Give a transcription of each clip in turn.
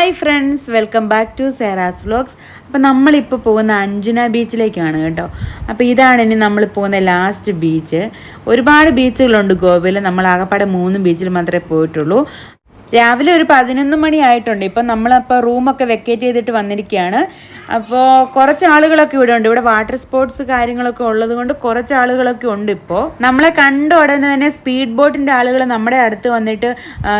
Hi friends, welcome back to സേറാസ് vlogs. അപ്പോൾ നമ്മളിപ്പോൾ പോകുന്ന അഞ്ജന ബീച്ചിലേക്കാണ് കേട്ടോ. അപ്പോൾ ഇതാണ് ഇനി നമ്മൾ പോകുന്ന ലാസ്റ്റ് ബീച്ച്. ഒരുപാട് ബീച്ചുകളുണ്ട് ഗോവയിൽ. നമ്മൾ ആകപ്പാടെ 3 ബീച്ചിൽ മാത്രമേ പോയിട്ടുള്ളൂ. രാവിലെ ഒരു 11 മണി ആയിട്ടുണ്ട്. ഇപ്പം നമ്മളപ്പോൾ റൂമൊക്കെ വെക്കേറ്റ് ചെയ്തിട്ട് വന്നിരിക്കുകയാണ്. അപ്പോൾ കുറച്ച് ആളുകളൊക്കെ ഇവിടെ ഉണ്ട്. ഇവിടെ വാട്ടർ സ്പോർട്സ് കാര്യങ്ങളൊക്കെ ഉള്ളത് കൊണ്ട് കുറച്ച് ആളുകളൊക്കെ ഉണ്ട്. ഇപ്പോൾ നമ്മളെ കണ്ട ഉടനെ തന്നെ സ്പീഡ് ബോട്ടിൻ്റെ ആളുകൾ നമ്മുടെ അടുത്ത് വന്നിട്ട്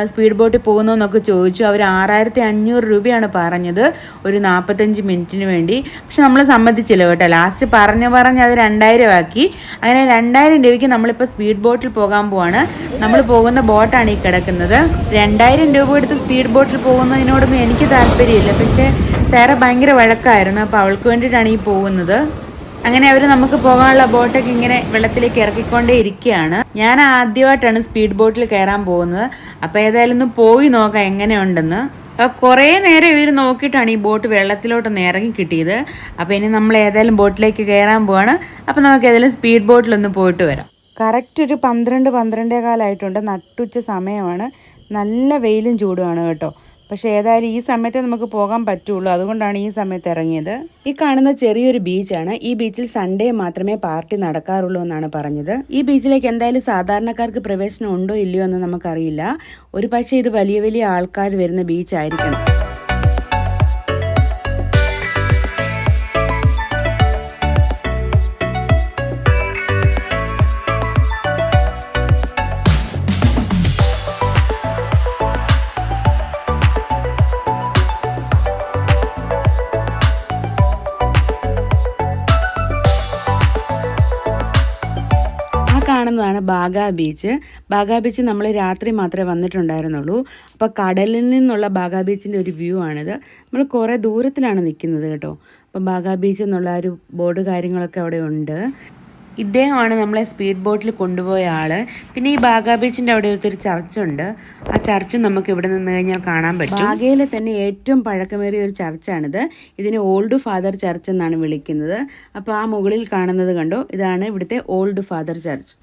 സ്പീഡ് ബോട്ടിൽ പോകുന്നു എന്നൊക്കെ ചോദിച്ചു. അവർ 6500 രൂപയാണ് പറഞ്ഞത് ഒരു 45 മിനിറ്റിന് വേണ്ടി. പക്ഷെ നമ്മൾ സമ്മതിച്ചില്ല കേട്ടോ. ലാസ്റ്റ് പറഞ്ഞ് അത് 2000 ആക്കി. അങ്ങനെ 2000 രൂപയ്ക്ക് നമ്മളിപ്പോൾ സ്പീഡ് ബോട്ടിൽ പോകാൻ പോവാണ്. നമ്മൾ പോകുന്ന ബോട്ടാണ് ഈ കിടക്കുന്നത്. 2000 രൂപ എടുത്ത് സ്പീഡ് ബോട്ടിൽ പോകുന്നതിനോടൊന്നും എനിക്ക് താല്പര്യമില്ല. പക്ഷേ സേറ ഭയങ്കര വഴക്കായിരുന്നു. അപ്പോൾ അവൾക്ക് വേണ്ടിയിട്ടാണ് ഈ പോകുന്നത്. അങ്ങനെ അവർ നമുക്ക് പോകാനുള്ള ബോട്ടൊക്കെ ഇങ്ങനെ വെള്ളത്തിലേക്ക് ഇറക്കിക്കൊണ്ടേ ഇരിക്കുകയാണ്. ഞാൻ ആദ്യമായിട്ടാണ് സ്പീഡ് ബോട്ടിൽ കയറാൻ പോകുന്നത്. അപ്പോൾ ഏതായാലും ഒന്ന് പോയി നോക്കാം എങ്ങനെയുണ്ടെന്ന്. അപ്പോൾ കുറേ നേരം ഇവർ നോക്കിയിട്ടാണ് ഈ ബോട്ട് വെള്ളത്തിലോട്ടൊന്ന് ഇറങ്ങി കിട്ടിയത്. അപ്പോൾ ഇനി നമ്മൾ ഏതായാലും ബോട്ടിലേക്ക് കയറാൻ പോവാണ്. അപ്പോൾ നമുക്ക് ഏതായാലും സ്പീഡ് ബോട്ടിലൊന്ന് പോയിട്ട് വരാം. കറക്റ്റ് ഒരു 12-12:15 നട്ടുച്ച സമയമാണ്. നല്ല വെയിലും ചൂടുമാണ് കേട്ടോ. പക്ഷേ ഏതായാലും ഈ സമയത്ത് നമുക്ക് പോകാൻ പറ്റുള്ളൂ. അതുകൊണ്ടാണ് ഈ സമയത്ത് ഇറങ്ങിയത്. ഈ കാണുന്ന ചെറിയൊരു ബീച്ചാണ്. ഈ ബീച്ചിൽ സൺഡേ മാത്രമേ പാർട്ടി നടക്കാറുള്ളൂ എന്നാണ് പറഞ്ഞത്. ഈ ബീച്ചിലേക്ക് എന്തായാലും സാധാരണക്കാർക്ക് പ്രവേശനം ഉണ്ടോ ഇല്ലയോ എന്ന് നമുക്കറിയില്ല. ഒരു പക്ഷേ ഇത് വലിയ വലിയ ആൾക്കാർ വരുന്ന ബീച്ചായിരിക്കണം. കാണുന്നതാണ് ബാഗ ബീച്ച്. ബാഗ ബീച്ച് നമ്മൾ രാത്രി മാത്രമേ വന്നിട്ടുണ്ടായിരുന്നുള്ളൂ. അപ്പോൾ കടലിൽ നിന്നുള്ള ബാഗ ബീച്ചിൻ്റെ ഒരു വ്യൂ ആണിത്. നമ്മൾ കുറേ ദൂരത്തിലാണ് നിൽക്കുന്നത് കേട്ടോ. അപ്പോൾ ബാഗ ബീച്ച് എന്നുള്ള ഒരു ബോർഡ് കാര്യങ്ങളൊക്കെ അവിടെ ഉണ്ട്. ഇദ്ദേഹമാണ് നമ്മളെ സ്പീഡ് ബോട്ടിൽ കൊണ്ടുപോയ ആൾ. പിന്നെ ഈ ബാഗ ബീച്ചിൻ്റെ അവിടെ ഒരു ചർച്ചുണ്ട്. ആ ചർച്ച് നമുക്ക് ഇവിടെ നിന്ന് കഴിഞ്ഞാൽ കാണാൻ പറ്റും. ബാഗയിലെ തന്നെ ഏറ്റവും പഴക്കമേറിയ ഒരു ചർച്ചാണിത്. ഇതിനെ ഓൾഡ് ഫാദർ ചർച്ച് എന്നാണ് വിളിക്കുന്നത്. അപ്പോൾ ആ മുകളിൽ കാണുന്നത് കണ്ടോ, ഇതാണ് ഇവിടുത്തെ ഓൾഡ് ഫാദർ ചർച്ച്.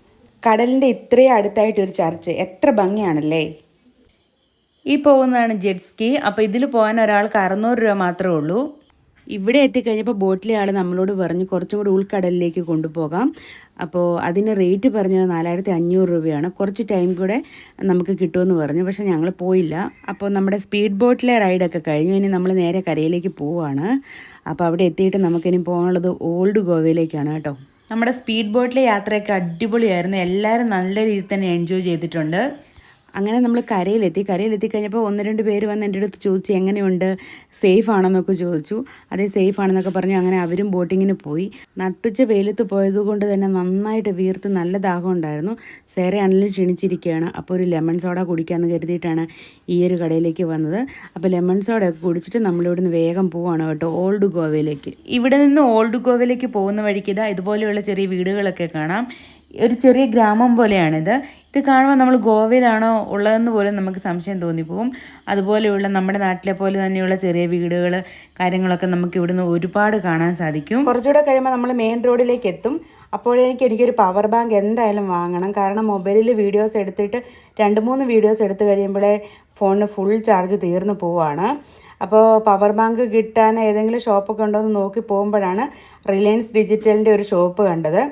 കടലിൻ്റെ ഇത്രയും അടുത്തായിട്ടൊരു ചർച്ച്, എത്ര ഭംഗിയാണല്ലേ. ഈ പോകുന്നതാണ് ജെറ്റ് സ്കീ. അപ്പോൾ ഇതിൽ പോകാൻ ഒരാൾക്ക് 600 രൂപ മാത്രമേ ഉള്ളൂ. ഇവിടെ എത്തിക്കഴിഞ്ഞപ്പോൾ ബോട്ടിലെ ആൾ നമ്മളോട് പറഞ്ഞ് കുറച്ചും കൂടി ഉൾക്കടലിലേക്ക് കൊണ്ടുപോകാം. അപ്പോൾ അതിന് റേറ്റ് പറഞ്ഞത് 4500 രൂപയാണ്. കുറച്ച് ടൈം കൂടെ നമുക്ക് കിട്ടുമെന്ന് പറഞ്ഞു. പക്ഷേ ഞങ്ങൾ പോയില്ല. അപ്പോൾ നമ്മുടെ സ്പീഡ് ബോട്ടിലെ റൈഡൊക്കെ കഴിഞ്ഞു. ഇനി നമ്മൾ നേരെ കരയിലേക്ക് പോവുകയാണ്. അപ്പോൾ അവിടെ എത്തിയിട്ട് നമുക്കിനി പോകാനുള്ളത് ഓൾഡ് ഗോവയിലേക്കാണ് കേട്ടോ. നമ്മുടെ സ്പീഡ് ബോട്ടിലെ യാത്രയൊക്കെ അടിപൊളിയായിരുന്നു. എല്ലാവരും നല്ല രീതിയിൽ തന്നെ എൻജോയ് ചെയ്തിട്ടുണ്ട്. അങ്ങനെ നമ്മൾ കരയിലെത്തി കഴിഞ്ഞപ്പോൾ 1-2 പേര് വന്ന് എൻ്റെ അടുത്ത് ചോദിച്ചു എങ്ങനെയുണ്ട്, സേഫ് ആണെന്നൊക്കെ ചോദിച്ചു. അതേ സേഫ് ആണെന്നൊക്കെ പറഞ്ഞു. അങ്ങനെ അവരും ബോട്ടിങ്ങിന് പോയി. നട്ടുച്ച വെയിലത്ത് പോയതുകൊണ്ട് തന്നെ നന്നായിട്ട് വീർത്ത് നല്ല ദാഹം ഉണ്ടായിരുന്നു. സേറയാണെങ്കിലും ക്ഷണിച്ചിരിക്കുകയാണ്. അപ്പോൾ ഒരു ലെമൺ സോഡ കുടിക്കാമെന്ന് കരുതിയിട്ടാണ് ഈ ഒരു കടയിലേക്ക് വന്നത്. അപ്പോൾ ലെമൺ സോഡയൊക്കെ കുടിച്ചിട്ട് നമ്മളിവിടുന്ന് വേഗം പോവാണ് കേട്ടോ ഓൾഡ് ഗോവയിലേക്ക്. ഇവിടെ നിന്ന് ഓൾഡ് ഗോവയിലേക്ക് പോകുന്ന വഴിക്ക് ഇതുപോലെയുള്ള ചെറിയ വീടുകളൊക്കെ കാണാം. ഒരു ചെറിയ ഗ്രാമം പോലെയാണിത്. ഇത് കാണുമ്പോൾ നമ്മൾ ഗോവയിലാണോ ഉള്ളതെന്ന് പോലും നമുക്ക് സംശയം തോന്നിപ്പോകും. അതുപോലെയുള്ള നമ്മുടെ നാട്ടിലെ പോലെ തന്നെയുള്ള ചെറിയ വീടുകൾ കാര്യങ്ങളൊക്കെ നമുക്ക് ഇവിടുന്ന് ഒരുപാട് കാണാൻ സാധിക്കും. കുറച്ചുകൂടെ കഴിയുമ്പോൾ നമ്മൾ മെയിൻ റോഡിലേക്ക് എത്തും. അപ്പോഴേക്ക് എനിക്കൊരു പവർ ബാങ്ക് എന്തായാലും വാങ്ങണം. കാരണം മൊബൈലിൽ വീഡിയോസ് എടുത്തിട്ട് 2-3 വീഡിയോസ് എടുത്ത് കഴിയുമ്പോഴേ ഫോണിന് ഫുൾ ചാർജ് തീർന്നു പോവുകയാണ്. അപ്പോൾ പവർ ബാങ്ക് കിട്ടാൻ ഏതെങ്കിലും ഷോപ്പൊക്കെ ഉണ്ടോ എന്ന് നോക്കി പോകുമ്പോഴാണ് റിലയൻസ് ഡിജിറ്റലിൻ്റെ ഒരു ഷോപ്പ് കണ്ടത്.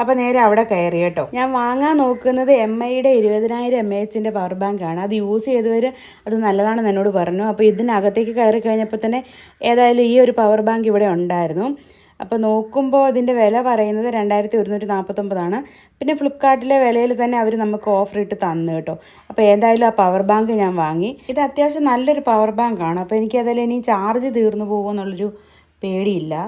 അപ്പോൾ നേരെ അവിടെ കയറി കേട്ടോ. ഞാൻ വാങ്ങാൻ നോക്കുന്നത് MIയുടെ 20000 mAh പവർ ബാങ്കാണ്. അത് യൂസ് ചെയ്തവർ അത് നല്ലതാണെന്ന് എന്നോട് പറഞ്ഞു. അപ്പോൾ ഇതിനകത്തേക്ക് കയറി കഴിഞ്ഞപ്പോൾ തന്നെ ഏതായാലും ഈ ഒരു പവർ ബാങ്ക് ഇവിടെ ഉണ്ടായിരുന്നു. അപ്പോൾ നോക്കുമ്പോൾ അതിൻ്റെ വില പറയുന്നത് 2149 പിന്നെ ഫ്ലിപ്കാർട്ടിലെ വിലയിൽ തന്നെ അവർ നമുക്ക് ഓഫർ ഇട്ട് തന്നു കേട്ടോ. അപ്പോൾ ഏതായാലും ആ പവർ ബാങ്ക് ഞാൻ വാങ്ങി. ഇത് അത്യാവശ്യം നല്ലൊരു പവർ ബാങ്കാണ്. അപ്പോൾ എനിക്ക് ഏതായാലും ഇനി ചാർജ് തീർന്നു പോകുമെന്നുള്ളൊരു പേടിയില്ല.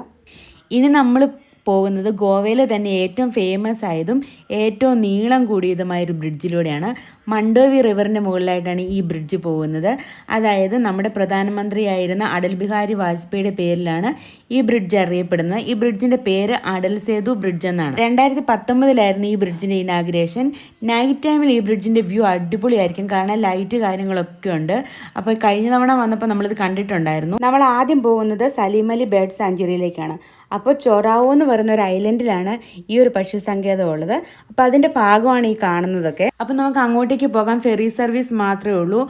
ഇനി നമ്മൾ പോകുന്നത് ഗോവയിലെ തന്നെ ഏറ്റവും ഫേമസ് ആയതും ഏറ്റവും നീളം കൂടിയതുമായൊരു ബ്രിഡ്ജിലൂടെയാണ്. മണ്ഡോവി റിവറിൻ്റെ മുകളിലായിട്ടാണ് ഈ ബ്രിഡ്ജ് പോകുന്നത്. അതായത് നമ്മുടെ പ്രധാനമന്ത്രിയായിരുന്ന അടൽ ബിഹാരി വാജ്പേയിയുടെ പേരിലാണ് ഈ ബ്രിഡ്ജ് അറിയപ്പെടുന്നത്. ഈ ബ്രിഡ്ജിൻ്റെ പേര് അടൽ സേതു ബ്രിഡ്ജ് എന്നാണ്. 2019 ഈ ബ്രിഡ്ജിൻ്റെ ഇനാഗുറേഷൻ. നൈറ്റ് ടൈമിൽ ഈ ബ്രിഡ്ജിൻ്റെ വ്യൂ അടിപൊളിയായിരിക്കും. കാരണം ലൈറ്റ് കാര്യങ്ങളൊക്കെ ഉണ്ട്. അപ്പോൾ കഴിഞ്ഞ തവണ വന്നപ്പോൾ നമ്മളിത് കണ്ടിട്ടുണ്ടായിരുന്നു. നമ്മൾ ആദ്യം പോകുന്നത് സലീം അലി ബേർഡ് സാഞ്ചുറിയിലേക്കാണ്. അപ്പോൾ ചൊറാവോ എന്ന് പറയുന്ന ഒരു ഐലൻഡിലാണ് ഈ ഒരു പക്ഷി സങ്കേതം ഉള്ളത്. അപ്പോൾ അതിൻ്റെ ഭാഗമാണ് ഈ കാണുന്നതൊക്കെ. അപ്പോൾ നമുക്ക് അങ്ങോട്ടേക്ക് പോകാൻ ഫെറി സർവീസ് മാത്രമേ ഉള്ളൂ.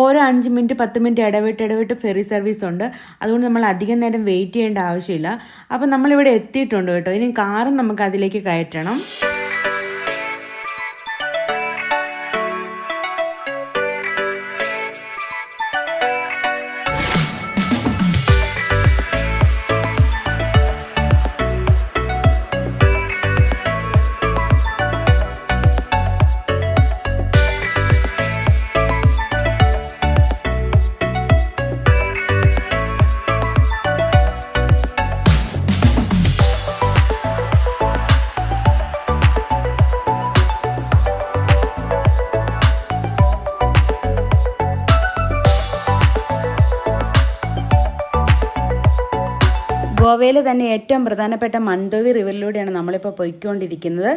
ഓരോ 5 മിനിറ്റ് 10 മിനിറ്റ് ഇടവിട്ട് ഫെറി സർവീസ് ഉണ്ട്. അതുകൊണ്ട് നമ്മൾ അധികം നേരം വെയിറ്റ് ചെയ്യേണ്ട ആവശ്യമില്ല. അപ്പോൾ നമ്മളിവിടെ എത്തിയിട്ടുണ്ട് കേട്ടോ. ഇനി കാറും നമുക്ക് അതിലേക്ക് കയറ്റണം. ഗോവയിൽ തന്നെ ഏറ്റവും പ്രധാനപ്പെട്ട മണ്ടോവി റിവറിലൂടെയാണ് നമ്മളിപ്പോൾ പോയിക്കൊണ്ടിരിക്കുന്നത്.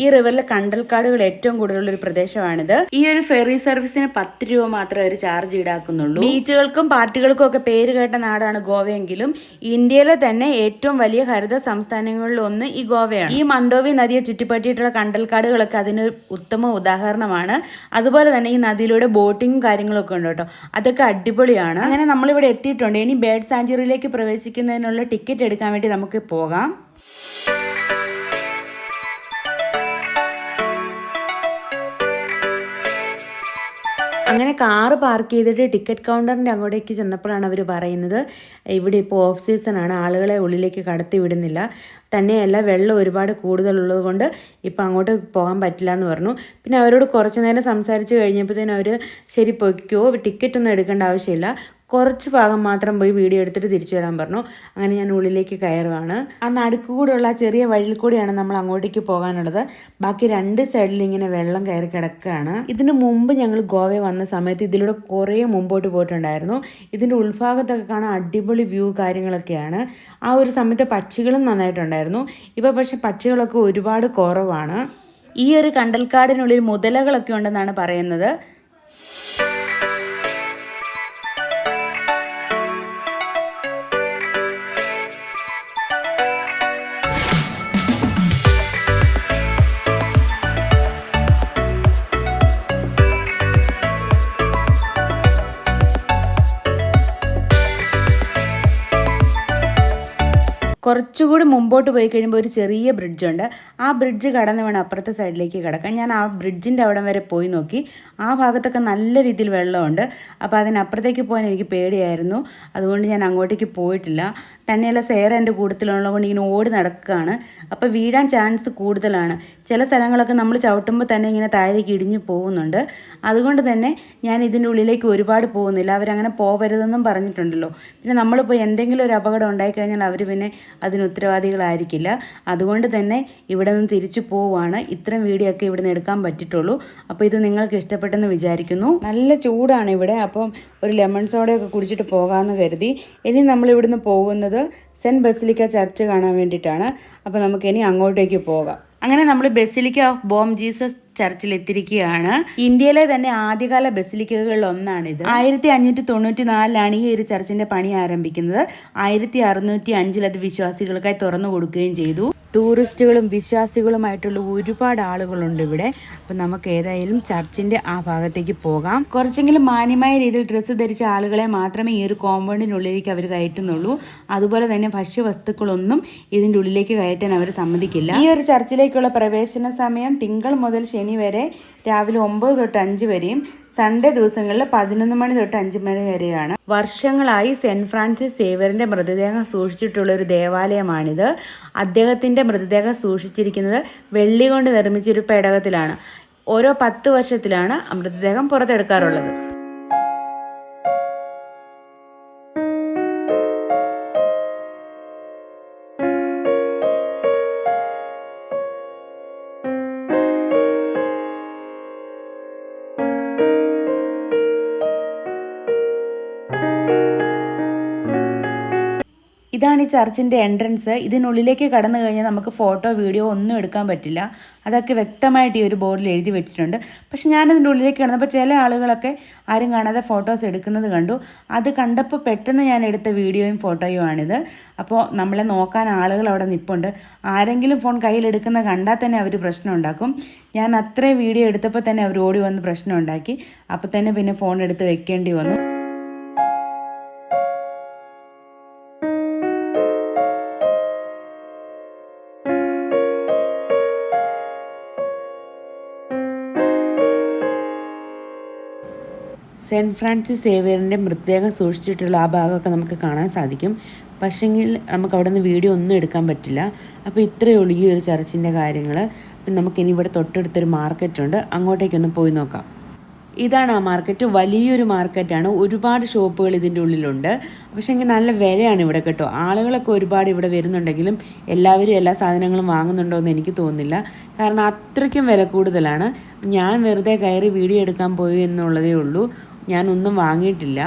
ഈ റിവറിൽ കണ്ടൽക്കാടുകൾ ഏറ്റവും കൂടുതലുള്ളൊരു പ്രദേശമാണിത്. ഈ ഒരു ഫെറി സർവീസിന് 10 രൂപ മാത്രമേ അവർ ചാർജ് ഈടാക്കുന്നുള്ളൂ. ബീച്ചുകൾക്കും പാർട്ടികൾക്കും ഒക്കെ പേര് കേട്ട നാടാണ് ഗോവയെങ്കിലും ഇന്ത്യയിലെ തന്നെ ഏറ്റവും വലിയ ഹരിത സംസ്ഥാനങ്ങളിൽ ഒന്ന് ഈ ഗോവയാണ്. ഈ മണ്ടോവി നദിയെ ചുറ്റിപ്പറ്റിയിട്ടുള്ള കണ്ടൽക്കാടുകളൊക്കെ അതിന് ഉത്തമ ഉദാഹരണമാണ്. അതുപോലെ തന്നെ ഈ നദിയിലൂടെ ബോട്ടിങ്ങും കാര്യങ്ങളൊക്കെ ഉണ്ട് കേട്ടോ. അതൊക്കെ അടിപൊളിയാണ്. അങ്ങനെ നമ്മളിവിടെ എത്തിയിട്ടുണ്ട്. ഇനി ബേർഡ് സാഞ്ചുറിയിലേക്ക് പ്രവേശിക്കുന്നതിനുള്ള ടിക്കറ്റ് എടുക്കാൻ വേണ്ടി നമുക്ക് പോകാം. അങ്ങനെ കാറ് പാർക്ക് ചെയ്തിട്ട് ടിക്കറ്റ് കൗണ്ടറിൻ്റെ അങ്ങോട്ടേക്ക് ചെന്നപ്പോഴാണ് അവർ പറയുന്നത് ഇവിടെ ഇപ്പോൾ ഓഫ് സീസണാണ്, ആളുകളെ ഉള്ളിലേക്ക് കടത്തി വിടുന്നില്ല. തന്നെയല്ല വെള്ളം ഒരുപാട് കൂടുതലുള്ളത് കൊണ്ട് ഇപ്പം അങ്ങോട്ട് പോകാൻ പറ്റില്ല എന്ന് പറഞ്ഞു. പിന്നെ അവരോട് കുറച്ച് നേരം സംസാരിച്ച് കഴിഞ്ഞപ്പോഴത്തേനും അവർ ശരി പൊയ്ക്കോ, ടിക്കറ്റൊന്നും എടുക്കേണ്ട ആവശ്യമില്ല, കുറച്ച് ഭാഗം മാത്രം പോയി വീഡിയോ എടുത്തിട്ട് തിരിച്ചു വരാൻ പറഞ്ഞു. അങ്ങനെ ഞാൻ ഉള്ളിലേക്ക് കയറുവാണ്. ആ നടുക്കുകൂടെയുള്ള ആ ചെറിയ വഴിയിൽ കൂടിയാണ് നമ്മൾ അങ്ങോട്ടേക്ക് പോകാനുള്ളത്. ബാക്കി 2 സൈഡിൽ ഇങ്ങനെ വെള്ളം കയറി കിടക്കുകയാണ്. ഇതിന് മുമ്പ് ഞങ്ങൾ ഗോവ വന്ന സമയത്ത് ഇതിലൂടെ കുറേ മുമ്പോട്ട് പോയിട്ടുണ്ടായിരുന്നു. ഇതിൻ്റെ ഉൾഭാഗത്തൊക്കെ കാണാൻ അടിപൊളി വ്യൂ കാര്യങ്ങളൊക്കെയാണ്. ആ ഒരു സമയത്ത് പക്ഷികളും നന്നായിട്ടുണ്ടായിരുന്നു. ഇപ്പോൾ പക്ഷെ പക്ഷികളൊക്കെ ഒരുപാട് കുറവാണ്. ഈ ഒരു കണ്ടൽക്കാടിനുള്ളിൽ മുതലകളൊക്കെ ഉണ്ടെന്നാണ് പറയുന്നത്. കുറച്ചുകൂടി മുമ്പോട്ട് പോയി കഴിയുമ്പോൾ ഒരു ചെറിയ ബ്രിഡ്ജുണ്ട്. ആ ബ്രിഡ്ജ് കടന്ന് വേണം അപ്പുറത്തെ സൈഡിലേക്ക് കിടക്കാൻ. ഞാൻ ആ ബ്രിഡ്ജിൻ്റെ അവിടം വരെ പോയി നോക്കി. ആ ഭാഗത്തൊക്കെ നല്ല രീതിയിൽ വെള്ളമുണ്ട്. അപ്പോൾ അതിനപ്പുറത്തേക്ക് പോകാൻ എനിക്ക് പേടിയായിരുന്നു. അതുകൊണ്ട് ഞാൻ അങ്ങോട്ടേക്ക് പോയിട്ടില്ല. തന്നെയല്ല സേറ എൻ്റെ കൂട്ടത്തിലുള്ളതുകൊണ്ട് ഇങ്ങനെ ഓടി നടക്കുകയാണ്. അപ്പോൾ വീഴാൻ ചാൻസ് കൂടുതലാണ്. ചില സ്ഥലങ്ങളൊക്കെ നമ്മൾ ചവിട്ടുമ്പോൾ തന്നെ ഇങ്ങനെ താഴേക്ക് ഇടിഞ്ഞ് പോകുന്നുണ്ട്. അതുകൊണ്ട് തന്നെ ഞാൻ ഇതിൻ്റെ ഉള്ളിലേക്ക് ഒരുപാട് പോകുന്നില്ല. അവരങ്ങനെ പോകരുതെന്നും പറഞ്ഞിട്ടുണ്ടല്ലോ. പിന്നെ നമ്മളിപ്പോൾ എന്തെങ്കിലും ഒരു അപകടം ഉണ്ടായിക്കഴിഞ്ഞാൽ അവർ പിന്നെ അതിന് ഉത്തരവാദികളായിരിക്കില്ല. അതുകൊണ്ട് തന്നെ ഇവിടെ നിന്ന് തിരിച്ചു പോവുകയാണ്. ഇത്രയും വീഡിയോ ഒക്കെ ഇവിടെ നിന്ന് എടുക്കാൻ പറ്റിയിട്ടുള്ളൂ. അപ്പോൾ ഇത് നിങ്ങൾക്ക് ഇഷ്ടപ്പെട്ടെന്ന് വിചാരിക്കുന്നു. നല്ല ചൂടാണ് ഇവിടെ. അപ്പം ഒരു ലെമൺ സോഡയൊക്കെ കുടിച്ചിട്ട് പോകാമെന്ന് കരുതി. ഇനി നമ്മളിവിടുന്ന് പോകുന്നത് സെൻറ്റ് ബസിലിക്ക ചർച്ച് കാണാൻ വേണ്ടിയിട്ടാണ്. അപ്പോൾ നമുക്കിനി അങ്ങോട്ടേക്ക് പോകാം. അങ്ങനെ നമ്മൾ ബസിലിക്ക ഓഫ് ബോം ജീസസ് ചർച്ചിൽ എത്തിയിരിക്കുകയാണ്. ഇന്ത്യയിലെ തന്നെ ആദ്യകാല ബസിലിക്കകളിൽ ഒന്നാണിത്. 1594 ഈ ഒരു ചർച്ചിന്റെ പണി ആരംഭിക്കുന്നത്. 1605 അത് വിശ്വാസികൾക്കായി തുറന്നു കൊടുക്കുകയും ചെയ്തു. ടൂറിസ്റ്റുകളും വിശ്വാസികളുമായിട്ടുള്ള ഒരുപാട് ആളുകളുണ്ട് ഇവിടെ. അപ്പം നമുക്ക് ഏതായാലും ചർച്ചിൻ്റെ ആ ഭാഗത്തേക്ക് പോകാം. കുറച്ചെങ്കിലും മാന്യമായ രീതിയിൽ ഡ്രസ്സ് ധരിച്ച ആളുകളെ മാത്രമേ ഈ ഒരു കോമ്പൗണ്ടിനുള്ളിലേക്ക് അവർ കയറ്റുന്നുള്ളൂ. അതുപോലെ തന്നെ ഭക്ഷ്യവസ്തുക്കളൊന്നും ഇതിൻ്റെ ഉള്ളിലേക്ക് കയറ്റാൻ അവർ സമ്മതിക്കില്ല. ഈ ഒരു ചർച്ചിലേക്കുള്ള പ്രവേശന സമയം തിങ്കൾ മുതൽ ശനി വരെ രാവിലെ 9 തൊട്ട് 5 വരെയും സൺഡേ ദിവസങ്ങളിൽ 11 മണി തൊട്ട് 5 മണി വരെയാണ്. വർഷങ്ങളായി സെൻറ്റ് ഫ്രാൻസിസ് സേവ്യറിൻ്റെ മൃതദേഹം സൂക്ഷിച്ചിട്ടുള്ള ഒരു ദേവാലയമാണിത്. അദ്ദേഹത്തിൻ്റെ മൃതദേഹം സൂക്ഷിച്ചിരിക്കുന്നത് വെള്ളി കൊണ്ട് നിർമ്മിച്ചൊരു പേടകത്തിലാണ്. ഓരോ 10 വർഷത്തിലാണ് മൃതദേഹം പുറത്തെടുക്കാറുള്ളത്. ഇതാണ് ഈ ചർച്ചിൻ്റെ എൻട്രൻസ്. ഇതിനുള്ളിലേക്ക് കടന്നു കഴിഞ്ഞാൽ നമുക്ക് ഫോട്ടോ വീഡിയോ ഒന്നും എടുക്കാൻ പറ്റില്ല. അതൊക്കെ വ്യക്തമായിട്ട് ഈ ഒരു ബോർഡിൽ എഴുതി വെച്ചിട്ടുണ്ട്. പക്ഷെ ഞാനതിൻ്റെ ഉള്ളിലേക്ക് കിടന്നപ്പോൾ ചില ആളുകളൊക്കെ ആരും കാണാതെ ഫോട്ടോസ് എടുക്കുന്നത് കണ്ടു. അത് കണ്ടപ്പോൾ പെട്ടെന്ന് ഞാൻ എടുത്ത വീഡിയോയും ഫോട്ടോയും ആണിത്. അപ്പോൾ നമ്മളെ നോക്കാൻ ആളുകൾ അവിടെ നിൽപ്പുണ്ട്. ആരെങ്കിലും ഫോൺ കയ്യിലെടുക്കുന്ന കണ്ടാൽ തന്നെ അവർ പ്രശ്നം ഉണ്ടാക്കും. ഞാൻ അത്രയും വീഡിയോ എടുത്തപ്പോൾ തന്നെ അവർ ഓടി വന്ന് പ്രശ്നം ഉണ്ടാക്കി. അപ്പോൾ തന്നെ പിന്നെ ഫോൺ എടുത്ത് വെക്കേണ്ടി വന്നു. സെൻറ്റ് ഫ്രാൻസിസ് സേവിയറിൻ്റെ മൃതദേഹം സൂക്ഷിച്ചിട്ടുള്ള ആ ഭാഗമൊക്കെ നമുക്ക് കാണാൻ സാധിക്കും. പക്ഷെങ്കിൽ നമുക്ക് അവിടെ നിന്ന് വീഡിയോ ഒന്നും എടുക്കാൻ പറ്റില്ല. അപ്പോൾ ഇത്രയേ ഉള്ളൂ ഈ ഒരു ചർച്ചിൻ്റെ കാര്യങ്ങൾ. പിന്നെ നമുക്കിനി ഇവിടെ തൊട്ടടുത്തൊരു മാർക്കറ്റുണ്ട്, അങ്ങോട്ടേക്കൊന്ന് പോയി നോക്കാം. ഇതാണ് ആ മാർക്കറ്റ്. വലിയൊരു മാർക്കറ്റാണ്. ഒരുപാട് ഷോപ്പുകൾ ഇതിൻ്റെ ഉള്ളിലുണ്ട്. പക്ഷേ എങ്കിൽ നല്ല വിലയാണ് ഇവിടെ കേട്ടോ. ആളുകളൊക്കെ ഒരുപാട് ഇവിടെ വരുന്നുണ്ടെങ്കിലും എല്ലാവരും എല്ലാ സാധനങ്ങളും വാങ്ങുന്നുണ്ടോ എന്ന് എനിക്ക് തോന്നുന്നില്ല. കാരണം അത്രയ്ക്കും വില കൂടുതലാണ്. ഞാൻ വെറുതെ കയറി വീഡിയോ എടുക്കാൻ പോയി എന്നുള്ളതേ ഉള്ളൂ. ഞാനൊന്നും വാങ്ങിയിട്ടില്ല.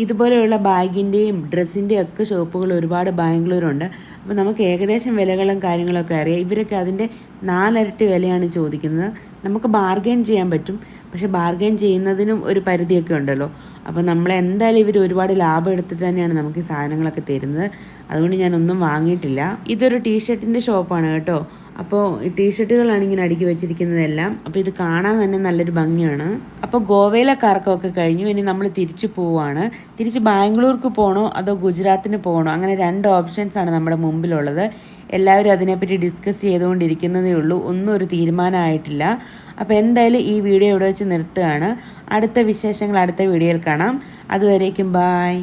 ഇതുപോലെയുള്ള ബാഗിൻ്റെയും ഡ്രസ്സിൻ്റെയും ഒക്കെ ഷോപ്പുകൾ ഒരുപാട് ബാംഗ്ലൂരുണ്ട്. അപ്പോൾ നമുക്ക് ഏകദേശം വിലകളും കാര്യങ്ങളൊക്കെ അറിയാം. ഇവരൊക്കെ അതിൻ്റെ 4 ഇരട്ടി വിലയാണ് ചോദിക്കുന്നത്. നമുക്ക് ബാർഗെയിൻ ചെയ്യാൻ പറ്റും, പക്ഷെ ബാർഗെയിൻ ചെയ്യുന്നതിനും ഒരു പരിധിയൊക്കെ ഉണ്ടല്ലോ. അപ്പോൾ നമ്മളെന്തായാലും ഇവർ ഒരുപാട് ലാഭം എടുത്തിട്ട് തന്നെയാണ് നമുക്ക് ഈ സാധനങ്ങളൊക്കെ തരുന്നത്. അതുകൊണ്ട് ഞാനൊന്നും വാങ്ങിയിട്ടില്ല. ഇതൊരു ടീഷർട്ടിൻ്റെ ഷോപ്പാണ് കേട്ടോ. അപ്പോൾ ഈ ടീഷർട്ടുകളാണ് ഇങ്ങനെ അടുക്കി വെച്ചിരിക്കുന്നതെല്ലാം. അപ്പോൾ ഇത് കാണാൻ തന്നെ നല്ലൊരു ഭംഗിയാണ്. അപ്പോൾ ഗോവയിലെ കറക്കമൊക്കെ കഴിഞ്ഞു. ഇനി നമ്മൾ തിരിച്ചു പോവുകയാണ്. തിരിച്ച് ബാംഗ്ലൂർക്ക് പോകണോ അതോ ഗുജറാത്തിന് പോകണോ, അങ്ങനെ 2 ഓപ്ഷൻസാണ് നമ്മുടെ മുമ്പിലുള്ളത്. എല്ലാവരും അതിനെപ്പറ്റി ഡിസ്കസ് ചെയ്തുകൊണ്ടിരിക്കുന്നതേ ഉള്ളൂ. ഒന്നും ഒരു തീരുമാനമായിട്ടില്ല. അപ്പോൾ എന്തായാലും ഈ വീഡിയോ ഇവിടെ വെച്ച് നിർത്തുകയാണ്. അടുത്ത വിശേഷങ്ങൾ അടുത്ത വീഡിയോയിൽ കാണാം. അതുവരേക്കും ബായ്.